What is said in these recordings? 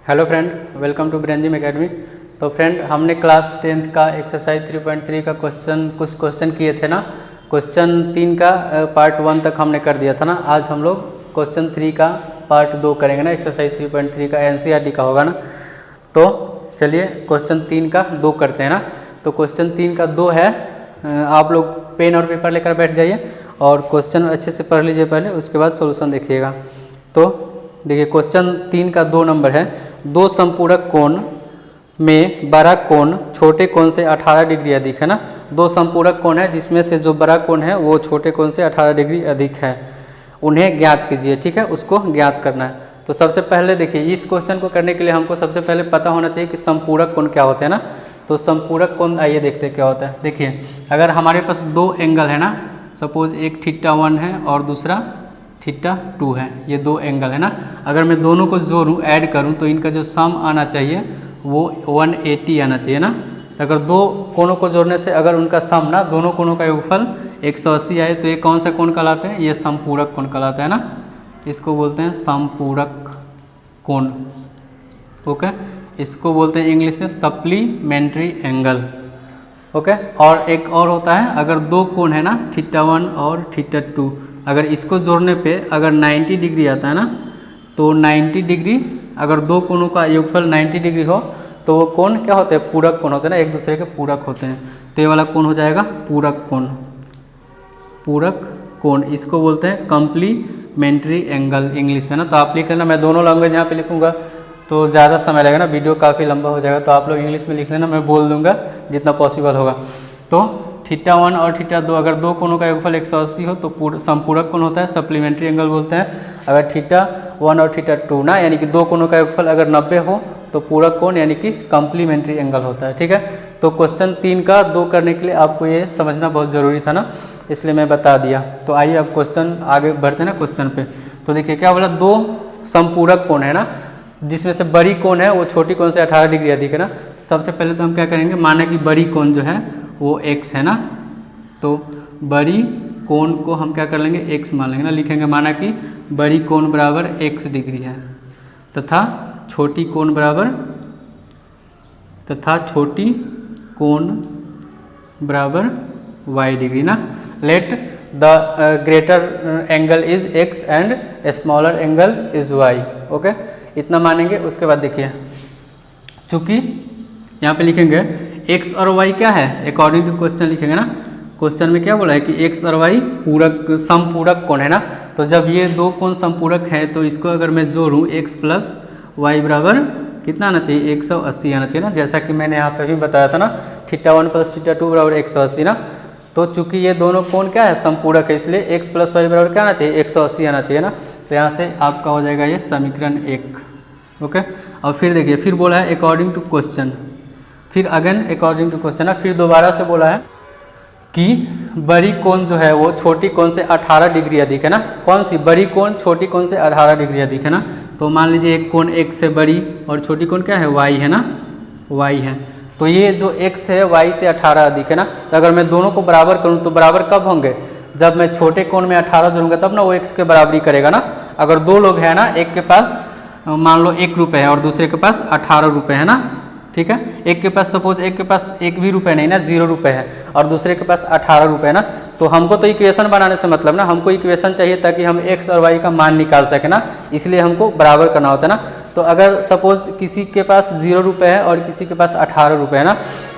Hello friend, welcome to ब्रेंजिम academy. तो friend, हमने क्लास 10th का एक्सरसाइज 3.3 का कुछ क्वेश्चन किए थे ना। क्वेश्चन 3 का पार्ट 1 तक हमने कर दिया था ना। आज हम लोग क्वेश्चन 3 का पार्ट 2 करेंगे ना। एक्सरसाइज 3.3 का एनसीईआरटी का होगा ना। तो चलिए क्वेश्चन 3 का 2 करते हैं ना। तो क्वेश्चन 3 का 2 है। आप लोग पेन और पेपर लेकर बैठ जाइए और क्वेश्चन अच्छे से पढ़ लीजिए पहले, उसके बाद सोल्यूशन देखिएगा। तो देखिए क्वेश्चन 3 का 2 नंबर है। दो संपूरक कोण में बड़ा कोण छोटे कोण से 18 डिग्री अधिक है ना। दो संपूरक कोण है जिसमें से जो बड़ा कोण है वो छोटे कोण से 18 डिग्री अधिक है, उन्हें ज्ञात कीजिए। ठीक है, उसको ज्ञात करना है। तो सबसे पहले देखिए, इस क्वेश्चन को करने के लिए हमको सबसे पहले पता होना चाहिए कि संपूरक कोण क्या होते हैं ना। तो संपूरक कोण आइए देखते हैं क्या होता है। देखिए, अगर हमारे पास दो एंगल है ना, सपोज एक θ1 है और दूसरा θ2 है, ये दो एंगल है ना। अगर मैं दोनों को जोड़ूँ, ऐड करूँ, तो इनका जो सम आना चाहिए वो 180 आना चाहिए ना। तो अगर दो कोणों को जोड़ने से अगर उनका सम ना, दोनों कोणों का योगफल 180 आए, तो ये कौन सा कोण कहलाते हैं? ये संपूरक कोण कहलाता है ना। इसको बोलते हैं संपूरक कोण। ओके, इसको बोलते हैं इंग्लिश में सप्लीमेंट्री एंगल। ओके, और एक और होता है, अगर दो कोण है ना, θ1 और θ2, अगर इसको जोड़ने पे अगर 90 डिग्री आता है ना, तो 90 डिग्री, अगर दो कोणों का योगफल 90 डिग्री हो तो वो कोण क्या होते हैं? पूरक कोण होते हैं ना, एक दूसरे के पूरक होते हैं। तो ये वाला कोण हो जाएगा पूरक कोण। पूरक कोण इसको बोलते हैं कम्प्लीमेंट्री एंगल इंग्लिश में ना। तो आप लिख लेना, मैं दोनों लैंग्वेज यहाँ पे लिखूँगा तो ज़्यादा समय लगेगा ना, वीडियो काफ़ी लंबा हो जाएगा। तो आप लोग इंग्लिश में लिख लेना, मैं बोल दूँगा जितना पॉसिबल होगा। तो θ1 और θ2, अगर दो कोणों का योगफल 180 हो तो संपूरक कोण होता है, सप्लीमेंट्री एंगल बोलते हैं। अगर θ1 और θ2 ना, यानी कि दो कोणों का योगफल अगर 90 हो तो पूरक कोण यानी कि कम्प्लीमेंट्री एंगल होता है। ठीक है, तो क्वेश्चन 3 का 2 करने के लिए आपको ये समझना बहुत ज़रूरी था ना, इसलिए मैं बता दिया। तो आइए अब क्वेश्चन आगे बढ़ते हैं ना क्वेश्चन पे। तो देखिए क्या बोला, दो संपूरक कोण है ना, जिसमें से बड़ी कोण है वो छोटी कोण से 18 डिग्री अधिक है ना। सबसे पहले तो हम क्या करेंगे, माना कि बड़ी कोण जो है वो x है ना, तो बड़ी कोण को हम क्या कर लेंगे, x मान लेंगे ना। लिखेंगे माना कि बड़ी कोण बराबर x डिग्री है तथा छोटी कोण बराबर y डिग्री ना। Let the greater angle is x and smaller angle is y। Okay, इतना मानेंगे। उसके बाद देखिए, चूंकि यहाँ पे लिखेंगे x और y क्या है, अकॉर्डिंग टू क्वेश्चन लिखेंगे ना। क्वेश्चन में क्या बोला है कि x और y समपूरक कोण है ना। तो जब ये दो कोण समपूरक है तो इसको अगर मैं जोड़ूँ, x प्लस y बराबर कितना आना चाहिए? 180 आना चाहिए ना, जैसा कि मैंने यहाँ पे भी बताया था ना, θ1 प्लस θ2 बराबर 180 ना। तो चूंकि ये दोनों कोण क्या है, समपूरक है, इसलिए x प्लस y बराबर क्या आना चाहिए? 180 आना चाहिए ना। तो यहाँ से आपका हो जाएगा ये समीकरण 1। ओके, और फिर देखिए, फिर बोला है अकॉर्डिंग टू क्वेश्चन, फिर अगेन अकॉर्डिंग टू क्वेश्चन है, फिर दोबारा से बोला है कि बड़ी कोण जो है वो छोटी कोण से 18 डिग्री अधिक है ना। कौन सी बड़ी कोण? छोटी कोण से 18 डिग्री अधिक है ना। तो मान लीजिए एक कोण x से बड़ी और छोटी कोण क्या है? y है ना, y है। तो ये जो x है y से 18 अधिक है ना। तो अगर मैं दोनों को बराबर करूँ तो बराबर कब होंगे? जब मैं छोटे कोण में 18 जोड़ूंगा तब ना वो x के बराबरी करेगा ना। अगर दो लोग हैं ना, एक के पास मान लो 1 रुपये है और दूसरे के पास 18 रुपये है ना। ठीक है, एक के पास सपोज एक के पास 1 भी रुपये नहीं ना, 0 रुपये है, और दूसरे के पास 18 रुपये है ना। तो हमको तो इक्वेशन बनाने से मतलब ना, हमको इक्वेशन चाहिए ताकि हम x और y का मान निकाल सके ना, इसलिए हमको बराबर करना होता है ना। तो अगर सपोज किसी के पास 0 रुपये है और किसी के पास 18 रुपये है ना,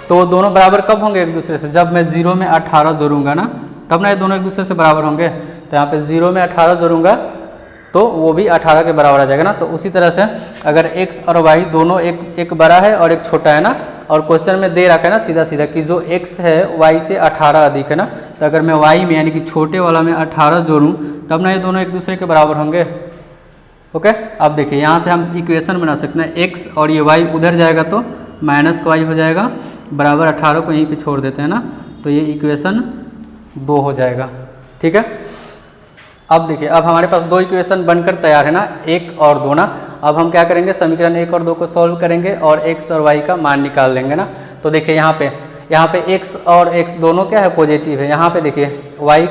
तो दोनों बराबर कब होंगे एक दूसरे से? जब मैं 0 में 18 जोड़ूंगा ना, तब ना ये दोनों एक दूसरे से बराबर होंगे। तो यहाँ पे 0 में 18 जोड़ूंगा तो वो भी 18 के बराबर आ जाएगा ना। तो उसी तरह से अगर x और y दोनों एक बड़ा है और एक छोटा है ना, और क्वेश्चन में दे रखा है ना सीधा सीधा कि जो x है y से 18 अधिक है ना, तो अगर मैं y में यानी कि छोटे वाला में 18 जोड़ूं तब ना ये दोनों एक दूसरे के बराबर होंगे। ओके, अब देखिए यहाँ से हम इक्वेशन बना सकते हैं, x और ये y उधर जाएगा तो माइनस का y हो जाएगा, बराबर 18 को यहीं पर छोड़ देते हैं ना, तो ये इक्वेशन 2 हो जाएगा। ठीक है, अब देखिए, अब हमारे पास दो इक्वेशन बनकर तैयार है ना, 1 और 2 ना। अब हम क्या करेंगे, समीकरण 1 और 2 को सॉल्व करेंगे और x और y का मान निकाल लेंगे ना। तो देखिए यहाँ पे x और x दोनों क्या है? पॉजिटिव है। यहाँ पे देखिए y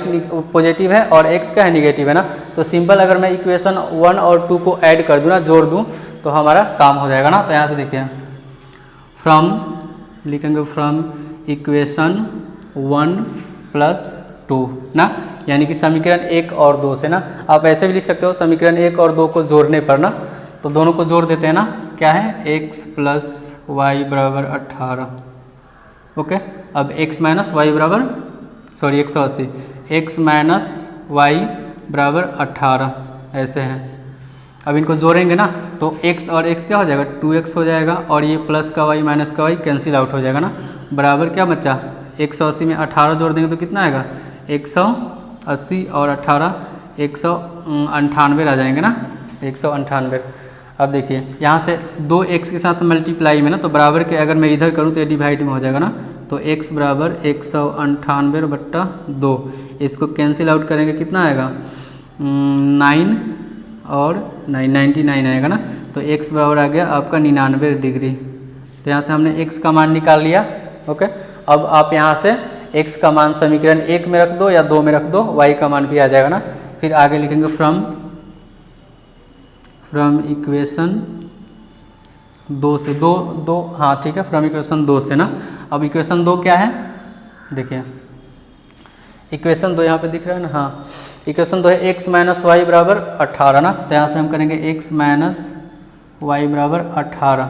पॉजिटिव है और x क्या है? निगेटिव है ना। तो सिंपल अगर मैं इक्वेशन 1 और 2 को ऐड कर दूँ ना, जोड़ दूँ, तो हमारा काम हो जाएगा ना। तो यहाँ से देखिए फ्रॉम लिखेंगे फ्रॉम इक्वेशन 1 + 2 ना, यानी कि समीकरण 1 और 2 से ना। आप ऐसे भी लिख सकते हो समीकरण 1 और 2 को जोड़ने पर ना, तो दोनों को जोड़ देते हैं ना। क्या है x + y = 18। ओके, अब x - y बराबर 180, x - y = 18 ऐसे हैं। अब इनको जोड़ेंगे ना तो x और x क्या हो जाएगा 2x हो जाएगा, और ये प्लस का y माइनस का y कैंसिल आउट हो जाएगा ना। बराबर क्या बचा 180 में 18 जोड़ देंगे तो कितना आएगा 180 और 18 198 आ जाएंगे ना, 198। अब देखिए यहाँ से 2x के साथ मल्टीप्लाई में ना, तो बराबर के अगर मैं इधर करूँ तो ये डिवाइड में हो जाएगा ना। तो x बराबर 198/2, इसको कैंसिल आउट करेंगे कितना आएगा 9 और 99 आएगा ना। तो x बराबर आ गया आपका 99 डिग्री। तो यहाँ से हमने x का मान निकाल लिया। ओके, अब आप यहाँ से x का मान समीकरण 1 में रख दो या 2 में रख दो, y का मान भी आ जाएगा ना। फिर आगे लिखेंगे फ्रॉम इक्वेशन 2 से, दो हाँ ठीक है, फ्रॉम इक्वेशन 2 से ना। अब इक्वेशन 2 क्या है देखिए, इक्वेशन 2 यहाँ पे दिख रहा है ना, हाँ इक्वेशन 2 है x - y = 18 ना। तो यहाँ से हम करेंगे x - y = 18।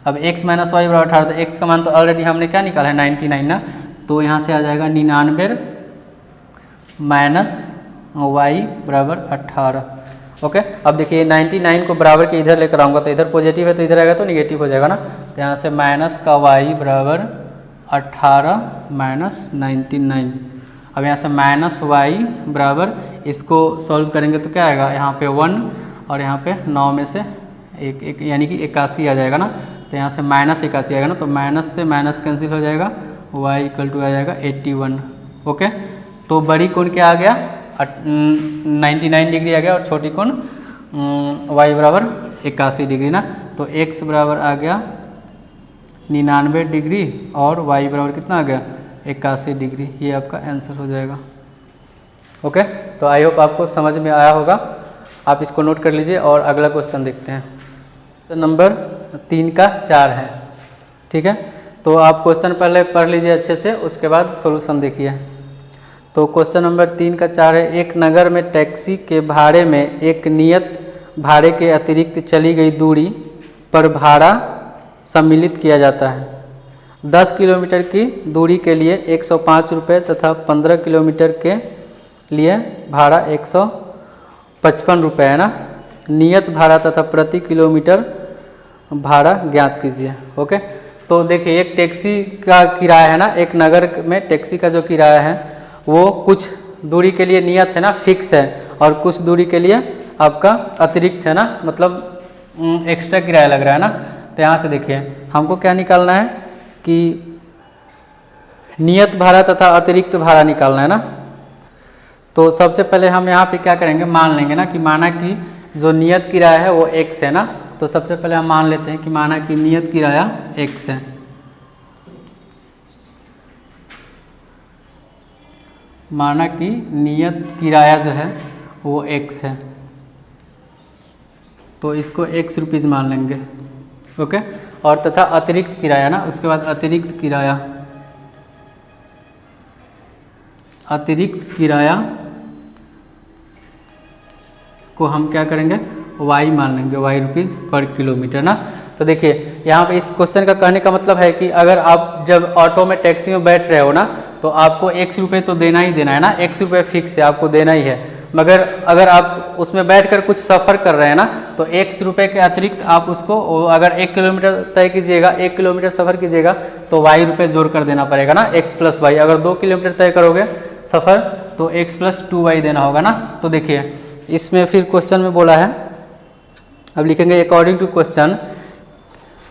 अब x - y = 18, तो x का मान तो ऑलरेडी हमने क्या निकाला है 99 ना। तो यहाँ से आ जाएगा 99 - y = 18। ओके, अब देखिए 99 को बराबर के इधर लेकर आऊँगा, तो इधर पॉजिटिव है तो इधर आएगा तो निगेटिव हो जाएगा ना। तो यहाँ से माइनस का y = 18 - 99। अब यहाँ से -y बराबर, इसको सॉल्व करेंगे तो क्या आएगा यहाँ पे 1 और यहाँ पे 9 में से एक यानी कि 81 आ जाएगा ना। तो यहाँ से -81 आएगा ना, तो माइनस से माइनस कैंसिल हो जाएगा, y = आ जाएगा 81। ओके, तो बड़ी कोण क्या आ गया 99 डिग्री आ गया, और छोटी कोण y बराबर 81 डिग्री ना। तो x बराबर आ गया 99 डिग्री और y बराबर कितना आ गया 81 डिग्री। ये आपका आंसर हो जाएगा। ओके, तो आई होप आपको समझ में आया होगा। आप इसको नोट कर लीजिए और अगला क्वेश्चन देखते हैं। तो नंबर 3 का 4 है, ठीक है। तो आप क्वेश्चन पहले पढ़ लीजिए अच्छे से, उसके बाद सॉल्यूशन देखिए। तो क्वेश्चन नंबर 3 का 4 है, एक नगर में टैक्सी के भाड़े में एक नियत भाड़े के अतिरिक्त चली गई दूरी पर भाड़ा सम्मिलित किया जाता है। 10 किलोमीटर की दूरी के लिए 105 रुपये तथा 15 किलोमीटर के लिए भाड़ा 155 रुपये है ना। नियत भाड़ा तथा प्रति किलोमीटर भाड़ा ज्ञात कीजिए। ओके, तो देखिए एक टैक्सी का किराया है ना, एक नगर में टैक्सी का जो किराया है वो कुछ दूरी के लिए नियत है ना, फिक्स है, और कुछ दूरी के लिए आपका अतिरिक्त है ना, मतलब एक्स्ट्रा किराया लग रहा है ना। तो यहाँ से देखिए हमको क्या निकालना है कि नियत भाड़ा तथा अतिरिक्त भाड़ा निकालना है ना। तो सबसे पहले हम यहाँ पे क्या करेंगे, मान लेंगे ना कि माना कि जो नियत किराया है वो x है ना। तो सबसे पहले हम मान लेते हैं कि माना कि नियत किराया x है। माना कि नियत किराया जो है वो x है, तो इसको x रुपीज़ मान लेंगे। ओके, और तथा अतिरिक्त किराया ना, उसके बाद अतिरिक्त किराया को हम क्या करेंगे y मान लेंगे, y रुपीज़ पर किलोमीटर ना। तो देखिए यहाँ पे इस क्वेश्चन का कहने का मतलब है कि अगर आप जब ऑटो में टैक्सी में बैठ रहे हो ना, तो आपको x रुपये तो देना ही देना है ना, x रुपये फिक्स है, आपको देना ही है। मगर अगर आप उसमें बैठकर कुछ सफ़र कर रहे हैं ना, तो x रुपये के अतिरिक्त आप उसको, अगर 1 किलोमीटर तय कीजिएगा, 1 किलोमीटर सफ़र कीजिएगा तो y रुपये जोड़ कर देना पड़ेगा ना, x + y। अगर 2 किलोमीटर तय करोगे सफ़र तो x + 2y देना होगा ना। तो देखिए इसमें फिर क्वेश्चन में बोला है, अब लिखेंगे अकॉर्डिंग टू क्वेश्चन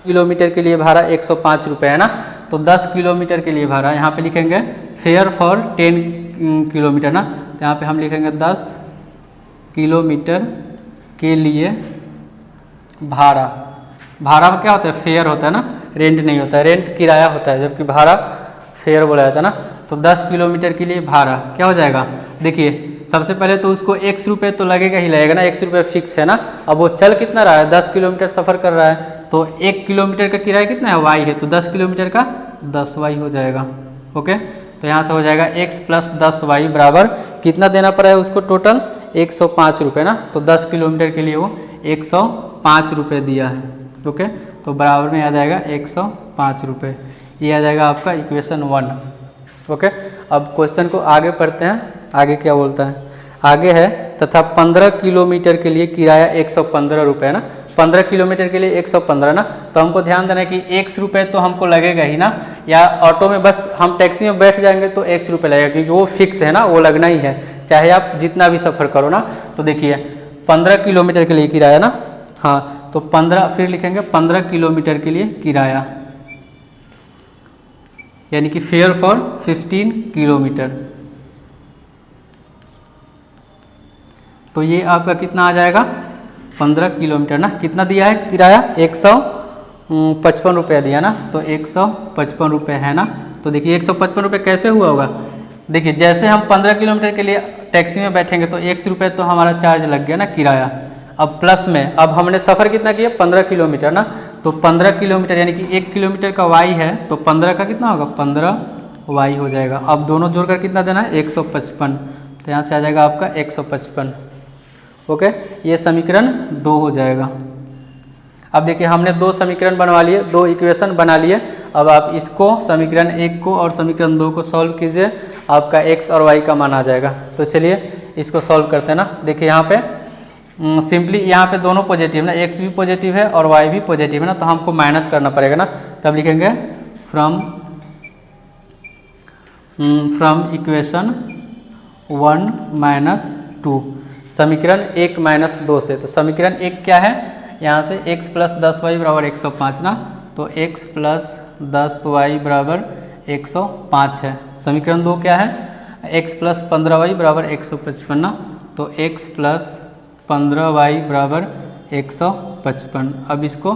किलोमीटर के लिए भाड़ा 105 रुपये है ना। तो 10 किलोमीटर के लिए भाड़ा, यहाँ पे लिखेंगे फेयर फॉर 10 किलोमीटर ना। तो यहाँ पे हम लिखेंगे 10 किलोमीटर के लिए भाड़ा। भाड़ा में क्या होता है, फेयर होता है ना, रेंट नहीं होता है, रेंट किराया होता है, जबकि भाड़ा फेयर बोला जाता है ना। तो 10 किलोमीटर के लिए भाड़ा क्या हो जाएगा, देखिए सबसे पहले तो उसको x रुपये तो लगेगा ही लगेगा ना, x रुपये फिक्स है ना। अब वो चल कितना रहा है, 10 किलोमीटर सफ़र कर रहा है, तो 1 किलोमीटर का किराया कितना है, y है, तो 10 किलोमीटर का 10y हो जाएगा। ओके, तो यहाँ से हो जाएगा x प्लस 10y बराबर कितना देना पड़ा है उसको, टोटल 105 रुपये ना। तो 10 किलोमीटर के लिए वो 105 रुपये दिया है। ओके, तो बराबर में आ जाएगा 105 रुपये। ये आ जाएगा आपका इक्वेशन 1। ओके, अब क्वेश्चन को आगे पढ़ते हैं। आगे क्या बोलता है, आगे है तथा 15 किलोमीटर के लिए किराया 115 रुपये ना। 15 किलोमीटर के लिए 115 ना, तो हमको ध्यान देना है कि x रुपये तो हमको लगेगा ही ना, या ऑटो में बस हम टैक्सी में बैठ जाएंगे तो x रुपये लगेगा, क्योंकि वो फिक्स है ना, वो लगना ही है, चाहे आप जितना भी सफ़र करो ना। तो देखिए 15 किलोमीटर के लिए किराया ना, हाँ, तो 15 फिर लिखेंगे 15 किलोमीटर के लिए किराया, यानी कि फेयर फॉर 15 किलोमीटर। तो ये आपका कितना आ जाएगा, 15 किलोमीटर ना, कितना दिया है किराया, 155 रुपये दिया ना, तो 155 रुपये है ना। तो देखिए 155 रुपये कैसे हुआ होगा, देखिए जैसे हम 15 किलोमीटर के लिए टैक्सी में बैठेंगे तो 1 रुपये तो हमारा चार्ज लग गया ना किराया। अब प्लस में अब हमने सफ़र कितना किया, 15 किलोमीटर ना, तो 15 किलोमीटर यानी कि 1 किलोमीटर का y है, तो 15 का कितना होगा, 15y हो जाएगा। अब दोनों जोड़कर कितना देना है, 155, तो यहाँ से आ जाएगा आपका 155। ओके, ये समीकरण 2 हो जाएगा। अब देखिए हमने 2 समीकरण बनवा लिए, 2 इक्वेशन बना लिए। अब आप इसको समीकरण 1 को और समीकरण 2 को सॉल्व कीजिए, आपका x और y का मान आ जाएगा। तो चलिए इसको सॉल्व करते हैं ना। देखिए यहाँ पे सिंपली यहाँ पे दोनों पॉजिटिव ना, x भी पॉजिटिव है और y भी पॉजिटिव है ना, तो हमको माइनस करना पड़ेगा ना। तब लिखेंगे फ्रॉम इक्वेशन 1 माइनस 2, समीकरण 1 माइनस 2 से। तो समीकरण 1 क्या है, यहाँ से x प्लस 10y बराबर 105 ना, तो x प्लस 10y बराबर 105 है। समीकरण 2 क्या है, x प्लस 15y बराबर 155 ना, तो x प्लस 15y बराबर 155। अब इसको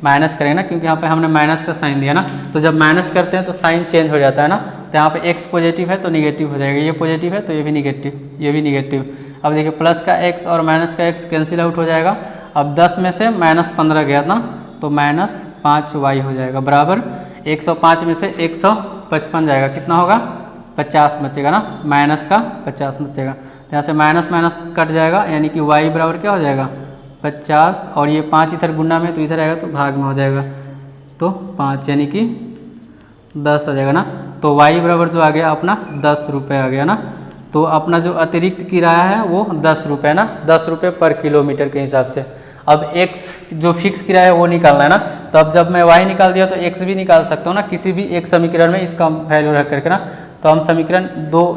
माइनस करेंगे ना, क्योंकि यहाँ पे हमने माइनस का साइन दिया ना, तो जब माइनस करते हैं तो साइन चेंज हो जाता है ना। तो यहाँ पे x पॉजिटिव है तो निगेटिव हो जाएगा, ये पॉजिटिव है तो ये भी निगेटिव, ये भी निगेटिव। अब देखिए प्लस का x और माइनस का x कैंसिल आउट हो जाएगा। अब 10 में से माइनस 15 गया ना, तो माइनस 5y हो जाएगा बराबर 105 में से 155 जाएगा, कितना होगा, 50 बचेगा ना, माइनस का 50 बचेगा। तो यहाँ से माइनस माइनस कट जाएगा, यानी कि y बराबर क्या हो जाएगा, 50, और ये 5 इधर गुना में तो इधर आएगा तो भाग में हो जाएगा, तो 5 यानी कि 10 आ जाएगा ना। तो y बराबर जो आ गया अपना 10 रुपये आ गया ना। तो अपना जो अतिरिक्त किराया है वो 10 रुपये ना, 10 रुपये पर किलोमीटर के हिसाब से। अब x जो फिक्स किराया है वो निकालना है ना, तो अब जब मैं y निकाल दिया तो x भी निकाल सकता हूँ ना, किसी भी एक समीकरण में इसका वैल्यू रख करके ना। तो हम समीकरण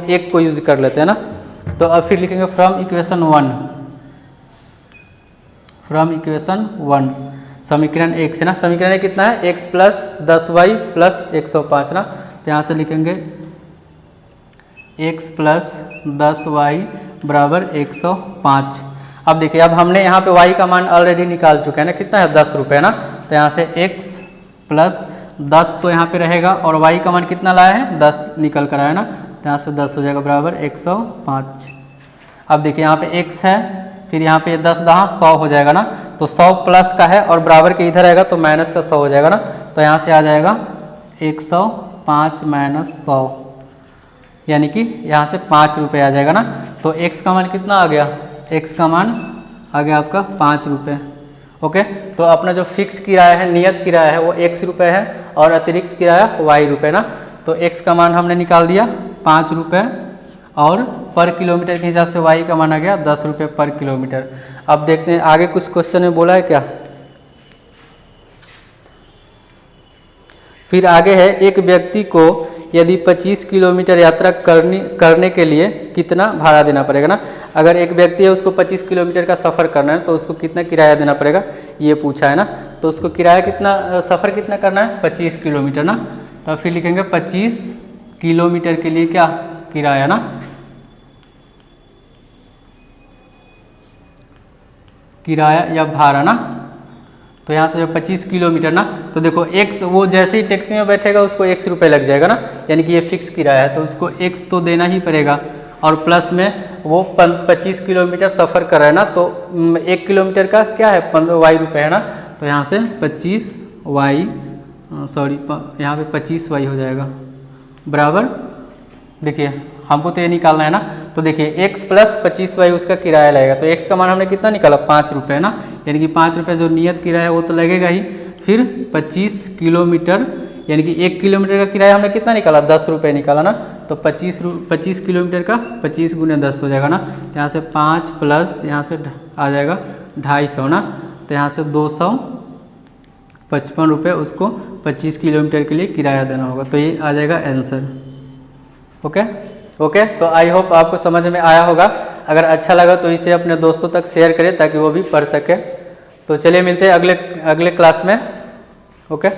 1 को यूज कर लेते हैं ना। तो अब फिर लिखेंगे फ्रॉम इक्वेशन 1 समीकरण 1 से ना। समीकरण 1 कितना है, x प्लस 10y प्लस 105 ना, तो यहाँ से लिखेंगे x प्लस 10y बराबर 105। अब देखिए अब हमने यहाँ पे y का मान ऑलरेडी निकाल चुके हैं ना, कितना है, 10 रुपये ना। तो यहाँ से x प्लस 10 तो यहाँ पे रहेगा, और y का मान कितना लाया है, 10 निकल कर आया ना, तो यहाँ से 10 हो जाएगा बराबर 105। अब देखिए यहाँ पे x है, फिर यहाँ पे 10 दहा 100 हो जाएगा ना, तो 100 प्लस का है और बराबर के इधर आएगा तो माइनस का 100 हो जाएगा ना। तो यहाँ से आ जाएगा 105 माइनस 100, यानी कि यहाँ से 5 रुपये आ जाएगा ना। तो x का मान कितना आ गया, x का मान आ गया आपका 5 रुपये। ओके, तो अपना जो फिक्स किराया है, नियत किराया है वो x रुपये है, और अतिरिक्त किराया y रुपये ना। तो x का मान हमने निकाल दिया 5 रुपये, और पर किलोमीटर के हिसाब से y का मान आ गया 10 रुपये पर किलोमीटर। अब देखते हैं आगे कुछ क्वेश्चन में बोला है क्या। फिर आगे है, एक व्यक्ति को यदि 25 किलोमीटर यात्रा करने के लिए कितना भाड़ा देना पड़ेगा ना। अगर एक व्यक्ति है उसको 25 किलोमीटर का सफ़र करना है तो उसको कितना किराया देना पड़ेगा, ये पूछा है ना। तो उसको किराया कितना, सफ़र कितना करना है, 25 किलोमीटर ना। तो फिर लिखेंगे 25 किलोमीटर के लिए क्या किराया ना, किराया या भाड़ा ना। तो यहाँ से जब 25 किलोमीटर ना, तो देखो x वो जैसे ही टैक्सी में बैठेगा उसको 1 रुपये लग जाएगा ना, यानी कि ये फिक्स किराया है तो उसको x तो देना ही पड़ेगा, और प्लस में वो 25 किलोमीटर सफ़र कर रहे हैं ना, तो 1 किलोमीटर का क्या है वाई रुपये है ना, तो यहाँ से 25 वाई यहाँ पे 25 वाई हो जाएगा बराबर। देखिए हमको तो ये निकालना है ना, तो देखिए x प्लस 25 वाई उसका किराया लगेगा, तो x का मान हमने कितना निकाला 5 रुपये ना, यानी कि 5 रुपये जो नियत किराया वो तो लगेगा ही। फिर 25 किलोमीटर यानी कि 1 किलोमीटर का किराया हमने कितना निकाला 10 रुपये निकाला ना, तो 25 किलोमीटर का 25 गुने 10 हो जाएगा ना, तो यहाँ से 5 प्लस यहाँ से आ जाएगा 250 ना, तो यहाँ से 255 रुपये उसको 25 किलोमीटर के लिए किराया देना होगा, तो ये आ जाएगा आंसर। ओके, तो आई होप आपको समझ में आया होगा। अगर अच्छा लगा तो इसे अपने दोस्तों तक शेयर करें ताकि वो भी पढ़ सके। तो चलिए मिलते हैं अगले क्लास में। ओके।